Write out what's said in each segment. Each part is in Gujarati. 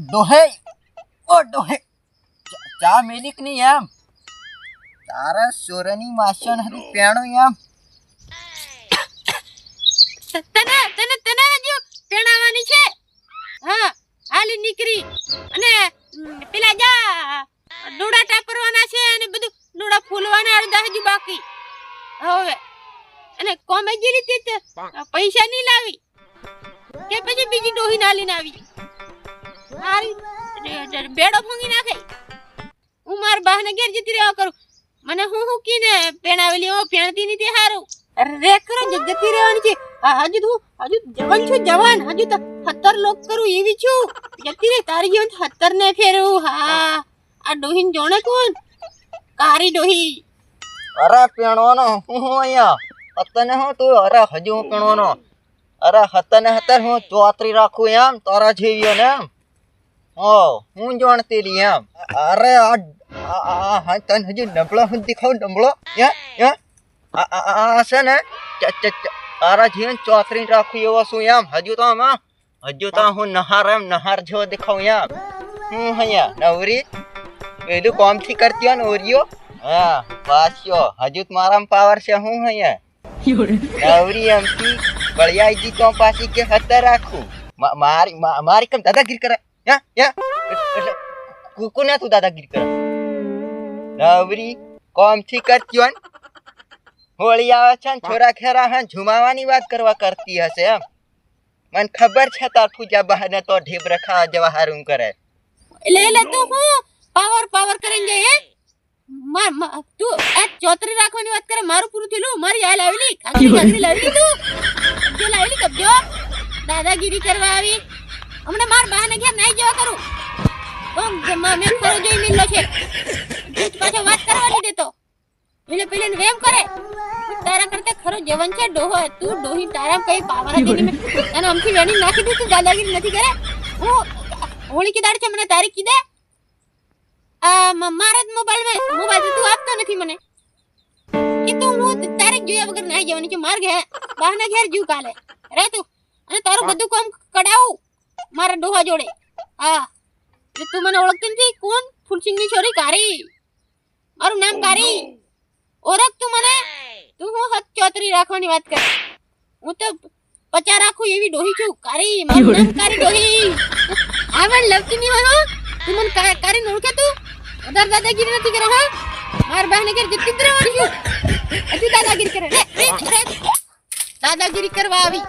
ડોહે ઓ ડોહે ચા મેલિક ની એમ તારા સોરની માસન હતી પેણો એમ તને હજુ પેણાવાની છે હા હાલી નીકળી અને પેલા જા ડોડા ટાપરવાના છે અને બધું ડોડા ફૂલવાના અડધા હજુ બાકી હવે અને કોમે ગીરી તે પૈસા નહીં લાવી કે પછી બીજી ડોહી નાલીને આવી હારી બેડો ફોંગી નાખે હું માર બાહને ઘેર જતી રહેવા કરું મને હું કીને પેણાવેલી હો પેણતી નહીં તે હારું રે કરો જતી રહેવાની છે હજુ જવાન છું જવાન હજુ તો 70 લોક કરું એવી છું જતી રે તારી જીવન 70 ને ફેરવું હા આ ડોહીન જોણે કોણ કારી ડોહી અરે પેણવાનો હું અહીંયા અત્તને હું તું અરે હજુ હું પેણવાનો અરે હતને હતર હું ચોતરી રાખું એમ તારા જેવીઓ ને એમ હો હું જાણતી રી એમ અરે આ તન હજુ ડબળો હું દેખાવ ડબળો આ છે ને તારા જીવન ચોતરી રાખું એવો શું એમ હજુ તો હું નહાર એમ નહાર જેવો દેખાવ એમ હું અહીંયા નવરી પેલું કોમથી કરતી હોય ને ઓરિયો હા પાછો હજુ મારામાં પાવર છે હું અહીંયા નવરી એમથી બળિયાજી તો પાછી કે હતર રાખું મારી કેમ દાદાગીરી કરે એટલે કુકુને તું દાદાગીરી કરે નવરી કોમથી કરતી હોય હોળી આવે છે ને છોરા ખેરા હે ઝુમાવાની વાત કરવા કરતી હશે એમ મને ખબર છે તાર પૂજા બહાને તો ઢીબ રખા જવા હારું કરે એટલે તો હું પાવર કરીને હે તું આ ચોતરી રાખવાની વાત કરે મારું પૂરું થયેલું મારી આ લાવેલી ખાલી લાવેલી તું જે લાવેલી કબજો દાદાગીરી કરવા આવી હમણે માર બહાને ઘેર નાઈ જવા કરું તો મેં ખરો જોઈ મિલ્લો છે પાછો વાત કરવા નહીં દેતો એટલે પેલે વેમ કરે તારા કરતે ખરો જવન છે ડોહો તું ડોહી તારા કઈ પાવર હતી ને તને અમથી વેણી નાખી દઉં તું દાદાગીરી નથી કરે હું હોળી કી દાડ છે મને તારીખ કી દે મારા જ મોબાઈલ તું આપતો નથી મને કે તું હું તારીખ જોયા વગર નાઈ જવાની છે માર ઘેર બહાના ઘેર જીવ કાલે રે તું અને તારું બધું કામ કડાવું મારા ડોહા જોડે હા તું મને ઓળખતી નથી કોણ ફૂલસિંગની છોરી કારી મારું નામ કારી ઓળખ તું મને તું હું હક ચોતરી રાખવાની વાત કર હું તો 50 રાખું એવી ડોહી છું કારી મારું નામ કારી ડોહી આવડ લવતી નહીં હોય તું મને કારી ઓળખે તું વધારે દાદાગીરી નથી કરે હા માર બહેને ઘેર જતી જ રહેવાની છું હજુ દાદાગીરી કરે રે દાદાગીરી કરવા આવી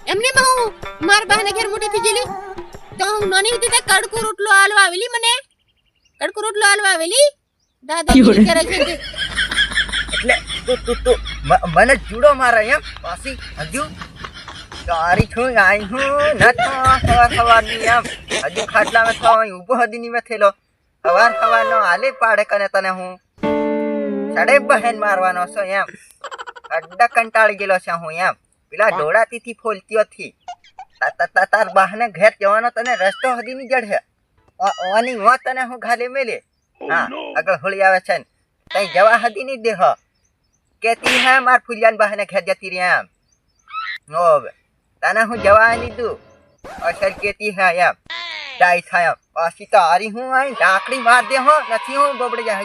એમને હું માર બહેને ઘેર મોટી થઈ ગયેલી તો હું નાની હતી તે કડકો રોટલો આલવા આવેલી મને કડકો રોટલો આલવા આવેલી દાદાગીરી કરે છે એટલે તું મને જુડો મારે એમ પાછી હજુ તારી છું આઈ હું ન થવાની એમ હજુ ખાટલામાં થવા ઊભો હદીની મેં થયેલો સવારનો આલે પાડે કને તને હું સડે બહેન મારવાનો છો એમ અડ્ડા કંટાળી ગયેલો છે હું એમ પેલા ડોળાથી ફોલતી હતી તાર બહાને ઘેર જવાનો તને રસ્તો હદીની જડે ઓની વા તને હું ઘાલે મેલે હા આગળ હોળી આવે છે ને તઈ જવા હદી નહીં દેહ કેતી હે માર ફુલિયાન બહાને ઘેર જતી રે એમ હવે તને હું જવા લીધું અસર કેતી હે એમ ડાઈ થાય પાછી તો હારી હું આઈ ડાકડી માર દે હો નથી હું બબડે જા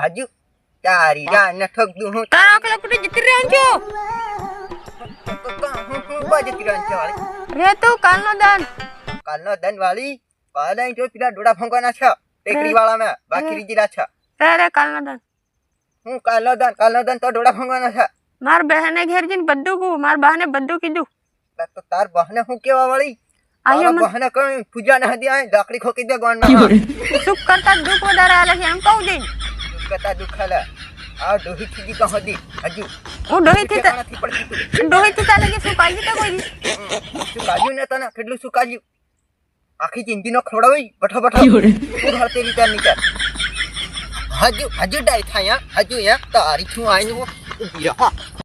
હજુ તારી જા ન ઠક દઉં હું તારા કલા કુટે જતી રહ્યો છો હું જતી રહ્યો છે વાળી રે તું કાલનો દન વાળી કાલે જો પેલા ડોડા ફંગવાના છે ટેકરી વાળા મે બાકી રીજીલા છે રે કાલનો દન હું કાલનો દન તો ડોડા ફંગવાના છે માર બહેને ઘેર જઈને બધું કહું માર બહાને બધું કીધું તો તાર બહને હું કેવા વાળી તારા બહને કઈ પૂજા ન હતી આ ડાકડી ખોકી દે ગોણમાં સુખ કરતા દુખ વધારે આલે છે એમ કહું દે સુખ કરતા દુખ આલે આ ડોહી થી તો હતી હજુ હું ડોહી થી તાલે કે સુખ આલી તો કોઈ સુખ આલ્યું ને તને કેટલું સુખ આલ્યું આખી જિંદગી નો ખવડાવી બઠો તું હરતે રીતે નીકળ હજુ ડાઈ થાય હજુ તારી છું આઈ ઊભી રહો